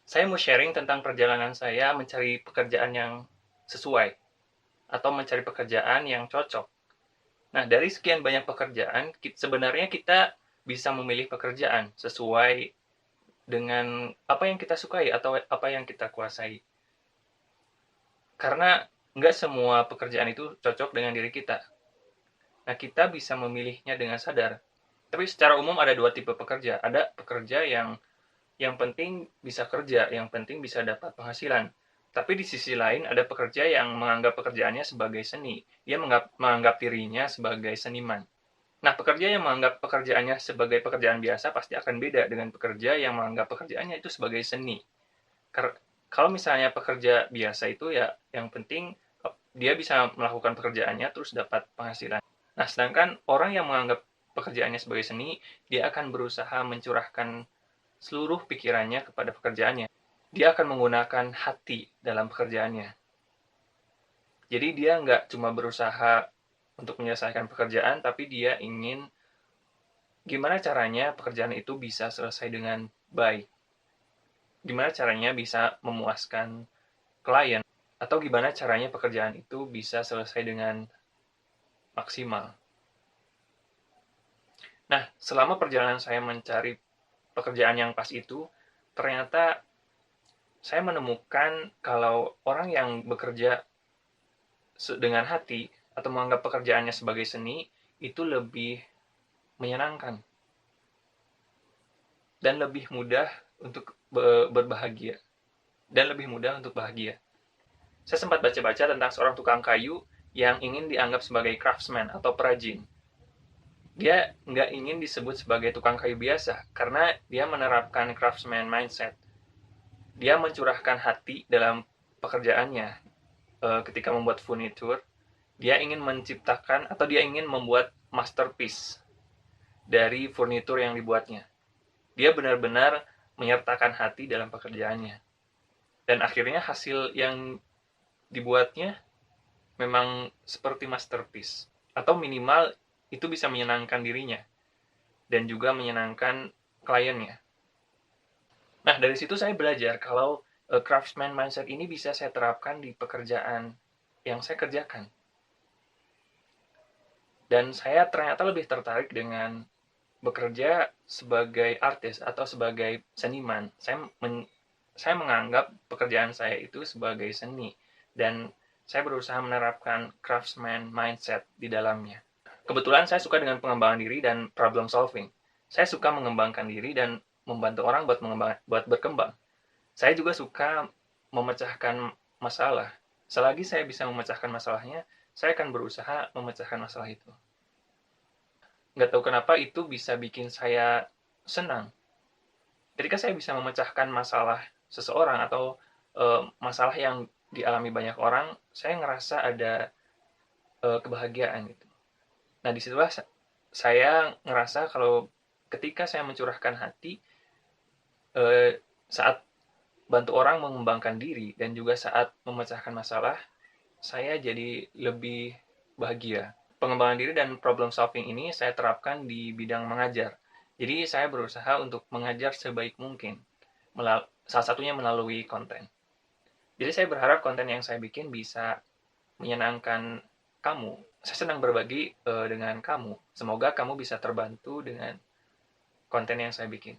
Saya mau sharing tentang perjalanan saya mencari pekerjaan yang sesuai atau mencari pekerjaan yang cocok. Nah, dari sekian banyak pekerjaan, sebenarnya kita bisa memilih pekerjaan sesuai dengan apa yang kita sukai atau apa yang kita kuasai. Karena nggak semua pekerjaan itu cocok dengan diri kita. Nah, kita bisa memilihnya dengan sadar. Tapi secara umum ada dua tipe pekerja. Ada pekerja yang penting bisa kerja, yang penting bisa dapat penghasilan. Tapi di sisi lain ada pekerja yang menganggap pekerjaannya sebagai seni. Dia menganggap dirinya sebagai seniman. Nah, pekerja yang menganggap pekerjaannya sebagai pekerjaan biasa pasti akan beda dengan pekerja yang menganggap pekerjaannya itu sebagai seni. Kalau misalnya pekerja biasa itu ya yang penting dia bisa melakukan pekerjaannya terus dapat penghasilan. Nah, sedangkan orang yang menganggap pekerjaannya sebagai seni, dia akan berusaha mencurahkan seluruh pikirannya kepada pekerjaannya. Dia akan menggunakan hati dalam pekerjaannya. Jadi dia nggak cuma berusaha untuk menyelesaikan pekerjaan, tapi dia ingin gimana caranya pekerjaan itu bisa selesai dengan baik. Gimana caranya bisa memuaskan klien. Atau gimana caranya pekerjaan itu bisa selesai dengan maksimal. Nah, selama perjalanan saya mencari pekerjaan yang pas itu, ternyata saya menemukan kalau orang yang bekerja dengan hati atau menganggap pekerjaannya sebagai seni itu lebih menyenangkan dan lebih mudah untuk berbahagia dan lebih mudah untuk bahagia. Saya sempat baca-baca tentang seorang tukang kayu yang ingin dianggap sebagai craftsman atau perajin. Dia nggak ingin disebut sebagai tukang kayu biasa karena dia menerapkan craftsman mindset. Dia mencurahkan hati dalam pekerjaannya. Ketika membuat furnitur, dia ingin menciptakan atau dia ingin membuat masterpiece dari furnitur yang dibuatnya. Dia benar-benar menyertakan hati dalam pekerjaannya. Dan akhirnya hasil yang dibuatnya memang seperti masterpiece. Atau minimal itu bisa menyenangkan dirinya. Dan juga menyenangkan kliennya. Nah, dari situ saya belajar kalau craftsman mindset ini bisa saya terapkan di pekerjaan yang saya kerjakan. Dan saya ternyata lebih tertarik dengan bekerja sebagai artis atau sebagai seniman. Saya menganggap pekerjaan saya itu sebagai seni dan saya berusaha menerapkan craftsman mindset di dalamnya. Kebetulan saya suka dengan pengembangan diri dan problem solving. Saya suka mengembangkan diri dan membantu orang buat berkembang. Saya juga suka memecahkan masalah. Selagi saya bisa memecahkan masalahnya, saya akan berusaha memecahkan masalah itu. Nggak tahu kenapa itu bisa bikin saya senang. Ketika saya bisa memecahkan masalah seseorang atau masalah yang dialami banyak orang, saya ngerasa ada kebahagiaan gitu. Nah, disitulah saya ngerasa kalau ketika saya mencurahkan hati saat bantu orang mengembangkan diri dan juga saat memecahkan masalah, saya jadi lebih bahagia. Pengembangan diri dan problem solving ini saya terapkan di bidang mengajar. Jadi saya berusaha untuk mengajar sebaik mungkin. Salah satunya melalui konten. Jadi saya berharap konten yang saya bikin bisa menyenangkan kamu. Saya senang berbagi dengan kamu. Semoga kamu bisa terbantu dengan konten yang saya bikin.